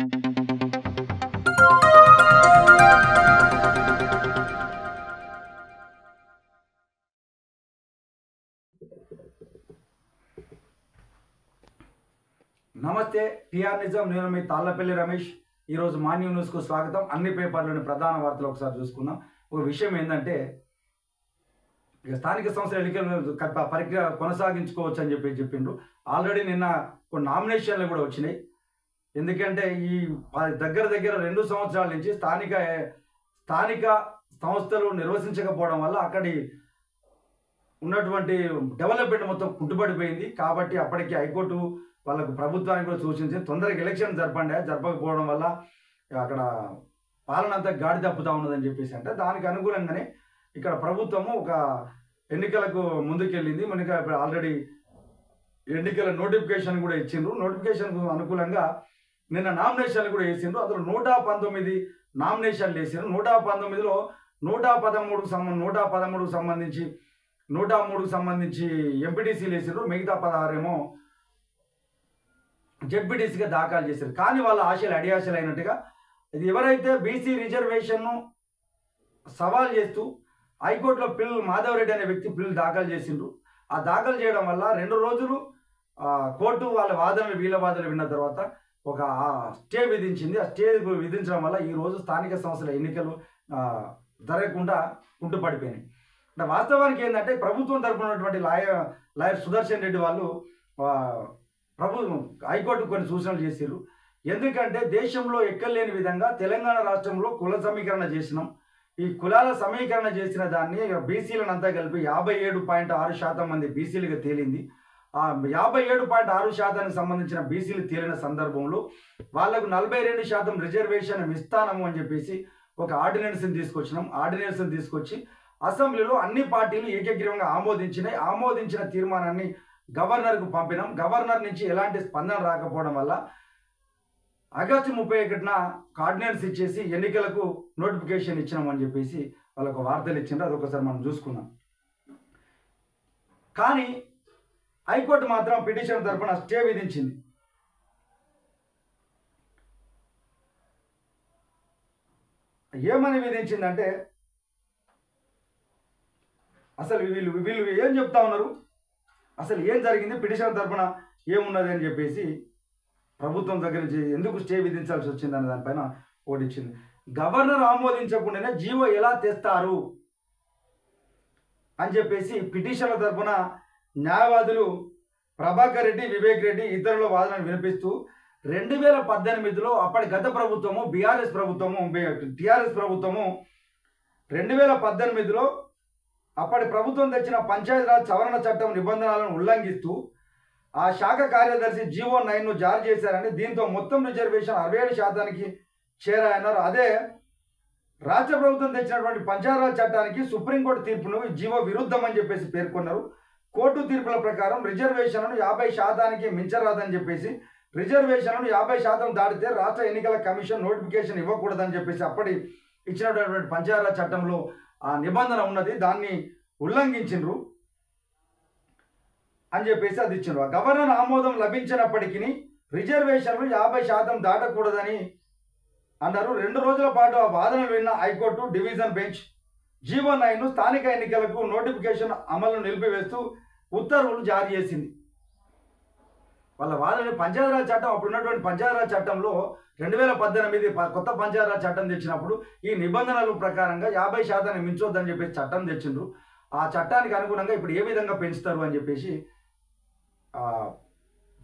నమస్తే టిఆర్ నిజం నేను మీ తాళ్ళపల్లి రమేష్ ఈరోజు మార్నింగ్ న్యూస్కు స్వాగతం. అన్ని పేపర్లోని ప్రధాన వార్తలు ఒకసారి చూసుకుందాం. ఒక విషయం ఏంటంటే స్థానిక సంస్థల ఎన్నికల ప్రక్రియ కొనసాగించుకోవచ్చు అని చెప్పిండ్రు. ఆల్రెడీ నిన్న కొన్ని నామినేషన్లు కూడా వచ్చినాయి. ఎందుకంటే ఈ దగ్గర 2 సంవత్సరాల నుంచి స్థానిక సంస్థలు నిర్వహించకపోవడం వల్ల అక్కడి ఉన్నటువంటి డెవలప్మెంట్ మొత్తం కుంటుపడిపోయింది. కాబట్టి అప్పటికి హైకోర్టు వాళ్ళకు ప్రభుత్వానికి కూడా సూచించింది తొందరగా ఎలక్షన్ జరపకపోవడం వల్ల అక్కడ పాలన అంతా గాడి తప్పుతా ఉన్నదని చెప్పేసి అంటే దానికి అనుకూలంగానే ఇక్కడ ప్రభుత్వము ఒక ఎన్నికలకు ముందుకెళ్ళింది. మనకి ఆల్రెడీ ఎన్నికల నోటిఫికేషన్ కూడా ఇచ్చిండ్రు. నోటిఫికేషన్కు అనుకూలంగా నిన్న నామినేషన్లు కూడా వేసిండ్రు. అందులో 119 నామినేషన్లు వేసిండ్రు. 119లో 113కు సంబంధించి 103కు సంబంధించి ఎంపీటీసీలు వేసిండ్రు. మిగతా 16 ఏమో జెడ్పీటీసీగా దాఖలు చేశారు. కానీ వాళ్ళ ఆశలు అడియాశలు అయినట్టుగా ఇది ఎవరైతే బీసీ రిజర్వేషన్ను సవాల్ చేస్తూ హైకోర్టులో మాధవరెడ్డి అనే వ్యక్తి పిల్లు దాఖలు చేసిండ్రు. ఆ దాఖలు చేయడం వల్ల 2 రోజులు కోర్టు వాళ్ళ వీళ్ళ వాదనలు విన్న తర్వాత ఒక స్టే విధించింది. ఆ స్టే విధించడం వల్ల ఈరోజు స్థానిక సంస్థల ఎన్నికలు జరగకుండా కుంటుపడిపోయినాయి. అంటే వాస్తవానికి ఏంటంటే ప్రభుత్వం తరపున ఉన్నటువంటి లాయర్ సుదర్శన్ రెడ్డి వాళ్ళు హైకోర్టు కొన్ని సూచనలు చేశారు. ఎందుకంటే దేశంలో ఎక్కలేని విధంగా తెలంగాణ రాష్ట్రంలో కుల సమీకరణ చేసినాం. ఈ కులాల సమీకరణ చేసిన దాన్ని బీసీలను అంతా కలిపి 57.6% మంది బీసీలుగా తేలింది. ఆ 57.6%కి సంబంధించిన బీసీలు తేలిన సందర్భంలో వాళ్లకు 42% రిజర్వేషన్ ఇస్తానము అని చెప్పేసి ఒక ఆర్డినెన్స్ని తీసుకొచ్చినాం. ఆర్డినెన్స్ని తీసుకొచ్చి అసెంబ్లీలో అన్ని పార్టీలు ఏకగ్రీవంగా ఆమోదించిన తీర్మానాన్ని గవర్నర్కు పంపినాం. గవర్నర్ నుంచి ఎలాంటి స్పందన రాకపోవడం వల్ల ఆగస్టు 31న ఆర్డినెన్స్ ఇచ్చేసి ఎన్నికలకు నోటిఫికేషన్ ఇచ్చినామని చెప్పేసి వాళ్ళకు వార్తలు ఇచ్చిండ్రు. అదొకసారి మనం చూసుకుందాం. కానీ హైకోర్టు మాత్రం పిటిషన్ తరఫున స్టే విధించింది. ఏమని విధించిందంటే అసలు వీళ్ళు ఏం చెప్తా ఉన్నారు, అసలు ఏం జరిగింది, పిటిషన్ తరఫున ఏమున్నది అని చెప్పేసి ప్రభుత్వం దగ్గర నుంచి ఎందుకు స్టే విధించాల్సి వచ్చిందన్న దానిపైన ఓడిచ్చింది. గవర్నర్ ఆమోదించకుండానే జీవో ఎలా తెస్తారు అని చెప్పేసి పిటిషన్ల తరఫున న్యాయవాదులు ప్రభాకర్ రెడ్డి, వివేక్ రెడ్డి ఇతరుల వాదనను వినిపిస్తూ 2018లో అప్పటి గత ప్రభుత్వము టీఆర్ఎస్ ప్రభుత్వము 2018లో అప్పటి ప్రభుత్వం తెచ్చిన పంచాయతీరాజ్ సవరణ చట్టం నిబంధనలను ఉల్లంఘిస్తూ ఆ శాఖ కార్యదర్శి జీవో 9ను జారీ చేశారని, దీంతో మొత్తం రిజర్వేషన్ 67%కి చేరాయన్నారు. అదే రాష్ట్ర ప్రభుత్వం తెచ్చినటువంటి పంచాయతీరాజ్ చట్టానికి సుప్రీంకోర్టు తీర్పును జీవో విరుద్ధం అని చెప్పేసి పేర్కొన్నారు. కోర్టు తీర్పుల ప్రకారం రిజర్వేషన్లను 50%కి మించరాదని చెప్పేసి, రిజర్వేషన్లను 50% దాటితే రాష్ట్ర ఎన్నికల కమిషన్ నోటిఫికేషన్ ఇవ్వకూడదని చెప్పేసి అప్పటి ఇచ్చినటువంటి పంచాయతీరాజ్ చట్టంలో ఆ నిబంధన ఉన్నది, దాన్ని ఉల్లంఘించిండ్రు అని చెప్పేసి అది ఇచ్చిండ్రు. గవర్నర్ ఆమోదం లభించినప్పటికీ రిజర్వేషన్లు 50% దాటకూడదని అన్నారు. 2 రోజుల పాటు ఆ వాదనలు విన్న హైకోర్టు డివిజన్ బెంచ్ జీవో 9ను స్థానిక ఎన్నికలకు నోటిఫికేషన్ అమలును నిలిపివేస్తూ ఉత్తర్వులు జారీ చేసింది. వాళ్ళ వాదన పంచాయతీరాజ్ చట్టం అప్పుడు ఉన్నటువంటి పంచాయతీరాజ్ చట్టంలో 2018 కొత్త పంచాయతీరాజ్ చట్టం తెచ్చినప్పుడు ఈ నిబంధనల ప్రకారంగా 50%ని మించొద్దని చెప్పేసి చట్టం తెచ్చిండ్రు. ఆ చట్టానికి అనుగుణంగా ఇప్పుడు ఏ విధంగా పెంచుతారు అని చెప్పేసి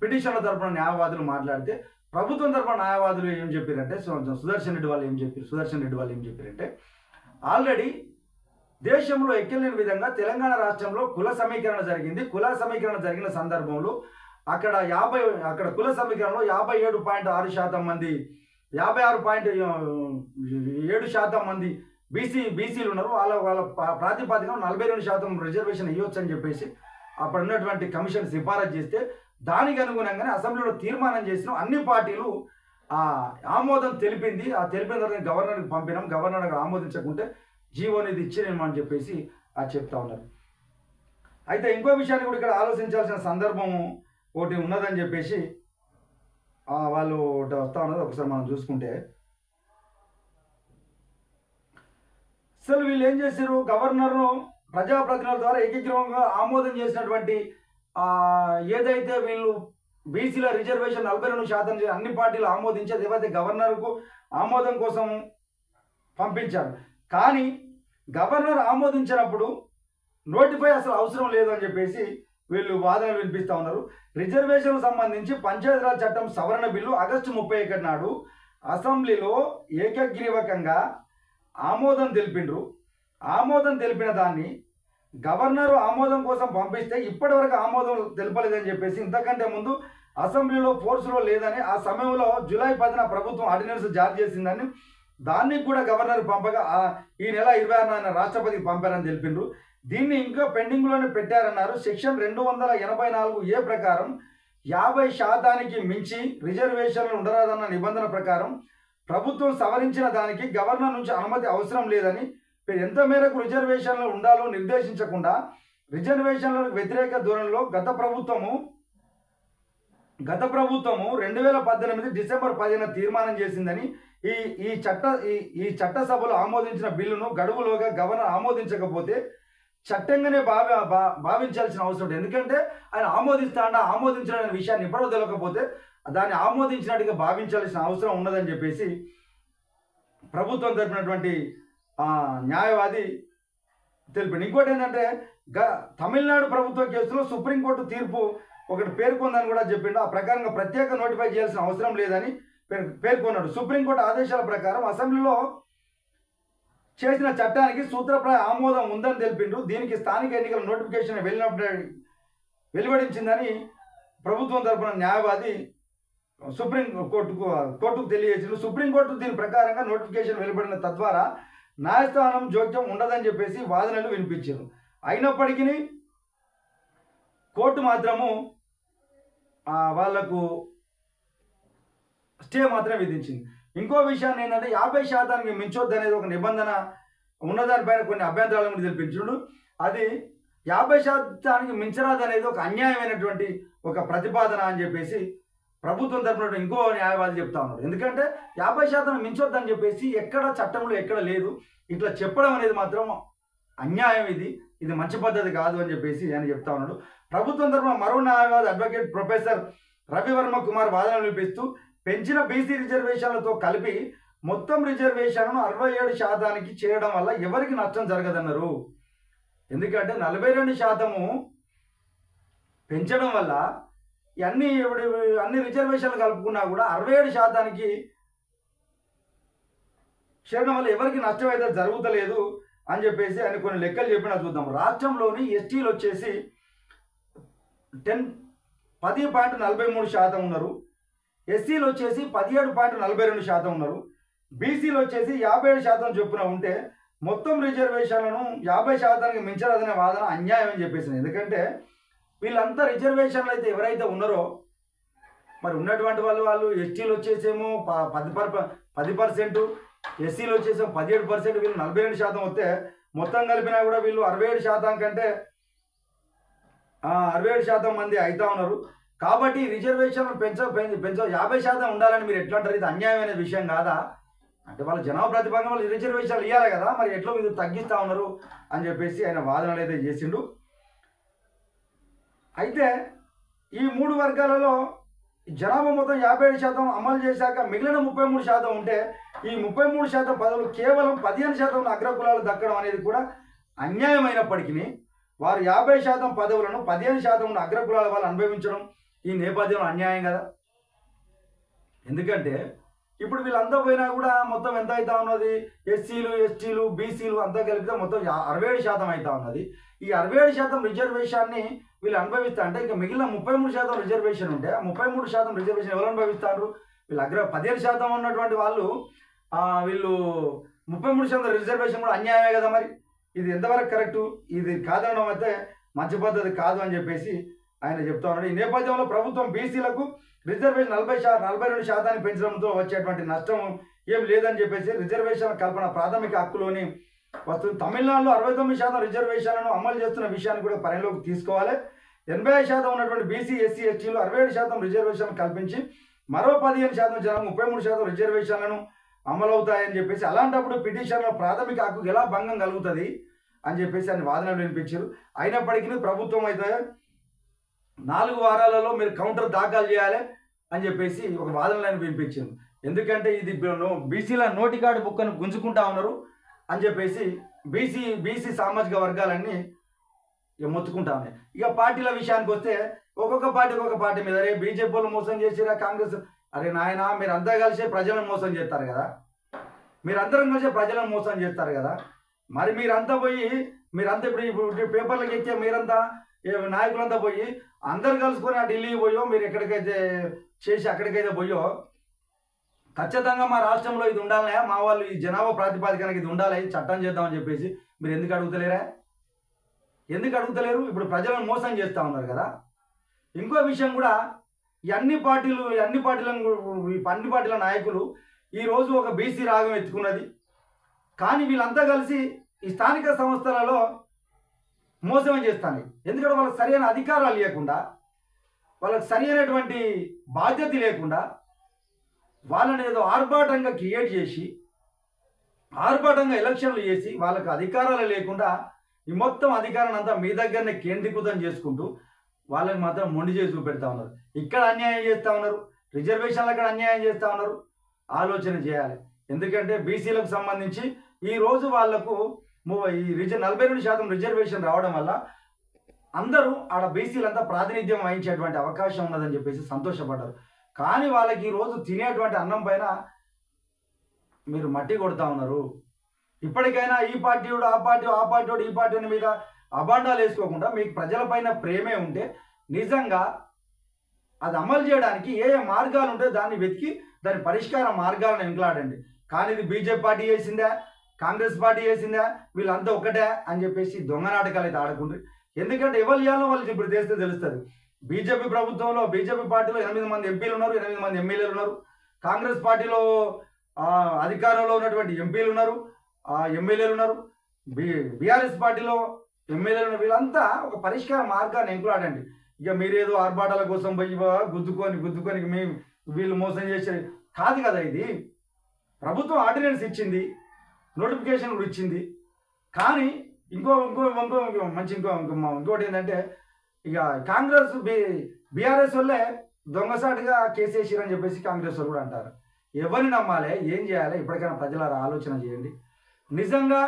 పిటిషన్ల తరపున న్యాయవాదులు మాట్లాడితే, ప్రభుత్వం తరపున న్యాయవాదులు ఏం చెప్పారంటే సుదర్శన్ రెడ్డి వాళ్ళు ఏం చెప్పారంటే ఆల్రెడీ దేశంలో ఎక్కలేని విధంగా తెలంగాణ రాష్ట్రంలో కుల సమీకరణ జరిగింది. కుల సమీకరణ జరిగిన సందర్భంలో అక్కడ కుల సమీకరణలో 57.6% మంది 56.7% మంది బీసీలు ఉన్నారు. వాళ్ళ ప్రాతిపదికన 42% రిజర్వేషన్ ఇవ్వచ్చు అని చెప్పేసి అప్పుడు ఉన్నటువంటి కమిషన్ సిఫారసు చేస్తే దానికి అనుగుణంగానే అసెంబ్లీలో తీర్మానం చేసిన అన్ని పార్టీలు ఆమోదం తెలిపింది. ఆ తెలిపిన తర్వాత గవర్నర్కి పంపినాం. గవర్నర్ అక్కడ ఆమోదించకుంటే జీవోనిది ఇచ్చినేమని చెప్పేసి చెప్తా ఉన్నారు. అయితే ఇంకో విషయాన్ని కూడా ఇక్కడ ఆలోచించాల్సిన సందర్భం ఒకటి ఉన్నదని చెప్పేసి వాళ్ళు వస్తూ ఉన్నది ఒకసారి మనం చూసుకుంటే, అసలు వీళ్ళు ఏం చేశారు, గవర్నర్ను ప్రజాప్రతినిధుల ద్వారా ఏకీకృతంగా ఆమోదం చేసినటువంటి ఏదైతే వీళ్ళు బీసీల రిజర్వేషన్ 42% అన్ని పార్టీలు ఆమోదించేది ఏవైతే గవర్నర్కు ఆమోదం కోసం పంపించారు. కానీ గవర్నర్ ఆమోదించినప్పుడు నోటిఫై అసలు అవసరం లేదు అని చెప్పేసి వీళ్ళు వాదనలు వినిపిస్తూ ఉన్నారు. రిజర్వేషన్కు సంబంధించి పంచాయతీరాజ్ చట్టం సవరణ బిల్లు ఆగస్టు 31 నాడు అసెంబ్లీలో ఏకగ్రీవకంగా ఆమోదం తెలిపిండ్రు. ఆమోదం తెలిపిన దాన్ని గవర్నరు ఆమోదం కోసం పంపిస్తే ఇప్పటివరకు ఆమోదం తెలపలేదని చెప్పేసి, ఇంతకంటే ముందు అసెంబ్లీలో ఫోర్స్లో లేదని, ఆ సమయంలో జూలై 10న ప్రభుత్వం ఆర్డినెన్స్ జారీ చేసిందని, దాన్ని కూడా గవర్నర్ పంపగా ఈ నెల 26న రాష్ట్రపతికి పంపారని తెలిపిండ్రు. దీన్ని ఇంకా పెండింగ్లోనే పెట్టారన్నారు. సెక్షన్ 284A ప్రకారం 50% మించి రిజర్వేషన్లు ఉండరాదన్న నిబంధన ప్రకారం ప్రభుత్వం సవరించిన దానికి గవర్నర్ నుంచి అనుమతి అవసరం లేదని, ఎంత మేరకు రిజర్వేషన్లు ఉండాలో నిర్దేశించకుండా రిజర్వేషన్లకు వ్యతిరేక ధోరణిలో గత ప్రభుత్వము 2018 డిసెంబర్ 10న తీర్మానం చేసిందని, ఈ చట్టసభలో ఆమోదించిన బిల్లును గడువులోగా గవర్నర్ ఆమోదించకపోతే చట్టంగానే భావించాల్సిన అవసరం ఉంటుంది. ఎందుకంటే ఆయన ఆమోదించిన విషయాన్ని ఎప్పుడో తెలియకపోతే దాన్ని ఆమోదించినట్టుగా భావించాల్సిన అవసరం ఉన్నదని చెప్పేసి ప్రభుత్వం తరపునటువంటి న్యాయవాది తెలిపింది. ఇంకోటి ఏంటంటే, తమిళనాడు ప్రభుత్వ కేసులో సుప్రీంకోర్టు తీర్పు ఒకటి పేర్కొందని కూడా చెప్పిండు. ఆ ప్రకారంగా ప్రత్యేక నోటిఫై చేయాల్సిన అవసరం లేదని పేర్కొన్నాడు. సుప్రీంకోర్టు ఆదేశాల ప్రకారం అసెంబ్లీలో చేసిన చట్టానికి సూత్రప్రాయ ఆమోదం ఉందని తెలిపిండ్రు. దీనికి స్థానిక ఎన్నికల నోటిఫికేషన్ వెలువడించిందని ప్రభుత్వం తరపున న్యాయవాది కోర్టుకు తెలియజేసిండు. సుప్రీంకోర్టు దీని ప్రకారంగా నోటిఫికేషన్ వెలువడిన తద్వారా న్యాయస్థానం జోక్యం ఉండదని చెప్పేసి వాదనలు వినిపించారు. అయినప్పటికీ కోర్టు మాత్రము వాళ్లకు స్టే మాత్రమే విధించింది. ఇంకో విషయాన్ని ఏంటంటే, 50% మించొద్దు అనేది ఒక నిబంధన ఉన్నదానిపైన కొన్ని అభ్యంతరాలను కూడా తెలిపించుడు. అది 50% మించరాదు అనేది ఒక అన్యాయమైనటువంటి ఒక ప్రతిపాదన అని చెప్పేసి ప్రభుత్వం తరపున ఇంకో న్యాయవాది చెప్తా ఉన్నారు. ఎందుకంటే 50% మించొద్దని చెప్పేసి ఎక్కడ చట్టంలో ఎక్కడ లేదు. ఇట్లా చెప్పడం అనేది మాత్రం అన్యాయం, ఇది మంచి పద్ధతి కాదు అని చెప్పేసి ఆయన చెప్తా ఉన్నాడు. ప్రభుత్వం తరపున మరో న్యాయవాది అడ్వకేట్ ప్రొఫెసర్ రవివర్మ కుమార్ వాదనలు వినిపిస్తూ, పెంచిన బీసీ రిజర్వేషన్లతో కలిపి మొత్తం రిజర్వేషన్ను 67% చేయడం వల్ల ఎవరికి నష్టం జరగదన్నారు. ఎందుకంటే 42% పెంచడం వల్ల అన్ని రిజర్వేషన్లు కలుపుకున్నా కూడా 67% చేయడం వల్ల ఎవరికి నష్టం అయితే జరుగుతలేదు అని చెప్పేసి ఆయన కొన్ని లెక్కలు చెప్పినా చూద్దాం. రాష్ట్రంలోని ఎస్టీలు వచ్చేసి 10.43% ఉన్నారు. ఎస్సీలు వచ్చేసి 17.42% ఉన్నారు. బీసీలు వచ్చేసి 57% చొప్పున ఉంటే మొత్తం రిజర్వేషన్లను 50% మించరాదనే వాదన అన్యాయం అని చెప్పేసింది. ఎందుకంటే వీళ్ళంతా రిజర్వేషన్లు అయితే ఎవరైతే ఉన్నారో మరి ఉన్నటువంటి వాళ్ళు ఎస్టీలు వచ్చేసేమో 10%, ఎస్సీలు వచ్చేసేమో 17%, వీళ్ళు 42% వస్తే మొత్తం కలిపినా కూడా వీళ్ళు 67% కంటే 67% మంది అవుతా ఉన్నారు. కాబట్టి రిజర్వేషన్ పెంచ 50% ఉండాలని మీరు ఎట్లా అంటారు? ఇది అన్యాయమైన విషయం కాదా? అంటే వాళ్ళ జనాభా ప్రతిపాదన వాళ్ళు రిజర్వేషన్లు ఇవ్వాలి కదా, మరి ఎట్లా మీరు తగ్గిస్తూ ఉన్నారు అని చెప్పేసి ఆయన వాదనలు అయితే చేసిండు. అయితే ఈ 3 వర్గాలలో జనాభా మొత్తం 57% అమలు చేశాక మిగిలిన 33% ఉంటే ఈ 33% పదవులు కేవలం 15% అగ్రకులాలు దక్కడం అనేది కూడా అన్యాయమైనప్పటికీ వారు 50% పదవులను 15% అగ్రకులాల వాళ్ళు అనుభవించడం ఈ నేపథ్యంలో అన్యాయం కదా. ఎందుకంటే ఇప్పుడు వీళ్ళంతా పోయినా కూడా మొత్తం ఎంత అవుతా ఉన్నది, ఎస్సీలు, ఎస్టీలు, బీసీలు అంతా కలిపితే మొత్తం 67% అవుతా ఉన్నది. ఈ 67% రిజర్వేషన్ని వీళ్ళు అనుభవిస్తా అంటే ఇంకా మిగిలిన 33% రిజర్వేషన్ ఉంటే ఆ 33% రిజర్వేషన్ ఎవరు అనుభవిస్తారు? వీళ్ళు 15% ఉన్నటువంటి వాళ్ళు వీళ్ళు 33% రిజర్వేషన్ కూడా అన్యాయమే కదా. మరి ఇది ఎంతవరకు కరెక్టు? ఇది కాదనడం అయితే మంచి పద్ధతి కాదు అని చెప్పేసి ఆయన చెప్తా ఉన్నాడు. ఈ నేపథ్యంలో ప్రభుత్వం బీసీలకు రిజర్వేషన్ 42% పెంచడంతో వచ్చేటువంటి నష్టం ఏం లేదని చెప్పేసి రిజర్వేషన్ కల్పన ప్రాథమిక హక్కులోని వస్తుంది. తమిళనాడులో 69% రిజర్వేషన్లను అమలు చేస్తున్న విషయాన్ని కూడా పరిగణలోకి తీసుకోవాలి. 85% ఉన్నటువంటి బీసీ, ఎస్సీ, ఎస్టీలు 67% రిజర్వేషన్ కల్పించి మరో 15% జనం 33% రిజర్వేషన్లను అమలవుతాయని చెప్పేసి అలాంటప్పుడు పిటిషన్ల ప్రాథమిక హక్కు ఎలా భంగం కలుగుతుంది అని చెప్పేసి ఆయన వాదనలు వినిపించారు. అయినప్పటికీ ప్రభుత్వం అయితే 4 వారాలలో మీరు కౌంటర్ దాఖలు చేయాలి అని చెప్పేసి ఒక వాదనలను వినిపించింది. ఎందుకంటే ఇది బీసీల నోటికాడు బుక్కను గుంజుకుంటా ఉన్నారు అని చెప్పేసి బీసీ సామాజిక వర్గాలన్నీ ఇక మొత్తుకుంటా ఉన్నాయి. ఇక పార్టీల విషయానికి వస్తే ఒక్కొక్క పార్టీ మీద అరే బీజేపీ వాళ్ళు మోసం చేసిరా, కాంగ్రెస్ అరే నాయన మీరంతా కలిసి ప్రజలను మోసం చేస్తారు కదా, మీరందరం కలిసి ప్రజలను మోసం చేస్తారు కదా, మరి మీరంతా ఇప్పుడు పేపర్లకు ఎక్కే మీరంతా నాయకులంతా పోయి అందరు కలుసుకొని ఆ ఢిల్లీకి పోయో మీరు ఎక్కడికైతే చేసి అక్కడికైతే పోయో ఖచ్చితంగా మా రాష్ట్రంలో ఇది ఉండాలనే మా వాళ్ళు ఈ జనాభా ప్రాతిపాదికనకి ఇది ఉండాలి చట్టం చేద్దామని చెప్పేసి మీరు ఎందుకు అడుగుతలేరా? ఎందుకు అడుగుతలేరు? ఇప్పుడు ప్రజలను మోసం చేస్తూ ఉన్నారు కదా. ఇంకో విషయం కూడా ఈ అన్ని పార్టీల నాయకులు ఈరోజు ఒక బీసీ రాగం ఎత్తుకున్నది. కానీ వీళ్ళంతా కలిసి ఈ స్థానిక సంస్థలలో మోసమే చేస్తాను. ఎందుకంటే వాళ్ళకి సరైన అధికారాలు లేకుండా, వాళ్ళకి సరైనటువంటి బాధ్యత లేకుండా వాళ్ళని ఏదో ఆర్భాటంగా క్రియేట్ చేసి ఆర్భాటంగా ఎలక్షన్లు చేసి వాళ్ళకి అధికారాలు లేకుండా ఈ మొత్తం అధికారాన్ని అంతా మీ దగ్గరనే కేంద్రీకృతం చేసుకుంటూ వాళ్ళకి మాత్రం మొండి చేసి చూపెడతా ఉన్నారు. ఇక్కడ అన్యాయం చేస్తూ ఉన్నారు, రిజర్వేషన్లు అక్కడ అన్యాయం చేస్తూ ఉన్నారు. ఆలోచన చేయాలి. ఎందుకంటే బీసీలకు సంబంధించి ఈరోజు వాళ్లకు ఈ 42% రిజర్వేషన్ రావడం వల్ల అందరూ ఆడ బీసీలంతా ప్రాతినిధ్యం వహించేటువంటి అవకాశం ఉన్నదని చెప్పేసి సంతోషపడ్డారు. కానీ వాళ్ళకి ఈరోజు తినేటువంటి అన్నం పైన మీరు మట్టి కొడతా ఉన్నారు. ఇప్పటికైనా ఈ పార్టీ ఆ పార్టీ ఈ పార్టీ మీద అబాండాలు వేసుకోకుండా మీకు ప్రజలపైన ప్రేమే ఉంటే నిజంగా అది అమలు చేయడానికి ఏ మార్గాలు ఉంటే దాన్ని వెతికి దాని పరిష్కార మార్గాలను ఎంకలాడండి. కానీ ఇది బీజేపీ పార్టీ చేసిందా, కాంగ్రెస్ పార్టీ చేసిందా, వీళ్ళంతా ఒకటే అని చెప్పేసి దొంగ నాటకాలు అయితే ఆడకుండ్రి. ఎందుకంటే ఎవరు చేయాలో వాళ్ళు ఇప్పుడు చేస్తే తెలుస్తుంది. బీజేపీ ప్రభుత్వంలో బీజేపీ పార్టీలో 8 మంది ఎంపీలు ఉన్నారు, 8 మంది ఎమ్మెల్యేలు ఉన్నారు. కాంగ్రెస్ పార్టీలో అధికారంలో ఉన్నటువంటి ఎంపీలు ఉన్నారు, ఎమ్మెల్యేలు ఉన్నారు. బీఆర్ఎస్ పార్టీలో ఎమ్మెల్యేలు ఉన్నారు. వీళ్ళంతా ఒక పరిష్కార మార్గాన్ని ఎంకులాడండి. ఇక మీరేదో ఆర్భాటాల కోసం పోయి గుద్దుకొని మేము వీళ్ళు మోసం చేసే కాదు కదా. ఇది ప్రభుత్వం ఆర్డినెన్స్ ఇచ్చింది, నోటిఫికేషన్ కూడా ఇచ్చింది. కానీ ఇంకోటి ఏంటంటే ఇక కాంగ్రెస్ బీఆర్ఎస్ వాళ్ళే దొంగసాటుగా కేసు వేసిరని చెప్పేసి కాంగ్రెస్ వాళ్ళు కూడా అంటారు. ఎవరిని నమ్మాలి, ఏం చేయాలి? ఇప్పటికైనా ప్రజలారా ఆలోచన చేయండి. నిజంగా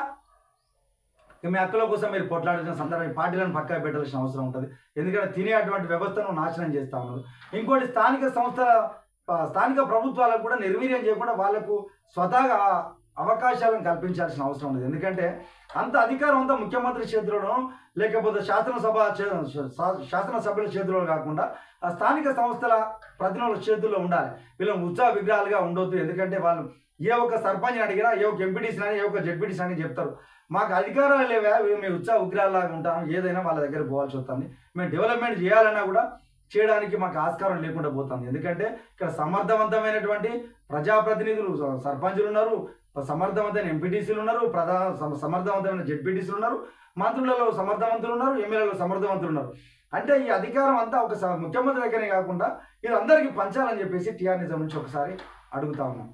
మీ హక్కుల కోసం మీరు పోట్లాడాల్సిన సందర్భం పార్టీలను పక్కన పెట్టాల్సిన అవసరం ఉంటుంది. ఎందుకంటే తినే అటువంటి వ్యవస్థను నాశనం చేస్తూ ఉన్నారు. ఇంకోటి స్థానిక ప్రభుత్వాలకు కూడా నిర్వీర్యం చేయకుండా వాళ్లకు స్వతహాగా అవకాశాలను కల్పించాల్సిన అవసరం ఉంది. ఎందుకంటే అంత అధికారం అంతా ముఖ్యమంత్రి చేతిలోనో లేకపోతే శాసనసభ్యుల చేతిలో కాకుండా ఆ స్థానిక సంస్థల ప్రతినిధుల చేతుల్లో ఉండాలి. వీళ్ళని ఉత్సాహ విగ్రహాలుగా ఉండొద్దు. ఎందుకంటే వాళ్ళు ఏ ఒక్క సర్పంచ్ని అడిగినా, ఏ ఒక్క ఎంపీటీసీని అని, ఏ ఒక్క జెడ్పీటీసీ అని చెప్తారు. మాకు అధికారాలు లేవా, మేము ఉత్సాహ విగ్రహాలాగా ఉంటాము, ఏదైనా వాళ్ళ దగ్గర పోవాల్సి వస్తుంది. మేము డెవలప్మెంట్ చేయాలన్నా కూడా చేయడానికి మాకు ఆస్కారం లేకుండా పోతుంది. ఎందుకంటే ఇక్కడ సమర్థవంతమైనటువంటి ప్రజాప్రతినిధులు సర్పంచులు ఉన్నారు, సమర్థవంతమైన ఎంపీటీసీలు ఉన్నారు, సమర్థవంతమైన జెడ్పీటీసీలు ఉన్నారు, మంత్రులలో సమర్థవంతులు ఉన్నారు, ఎమ్మెల్యేలలో సమర్థవంతులు ఉన్నారు. అంటే ఈ అధికారం అంతా ఒక ముఖ్యమంత్రి దగ్గరే కాకుండా ఇది అందరికీ పంచాలని చెప్పేసి టీఆర్ఎస్ నుంచి ఒకసారి అడుగుతా ఉన్నాం.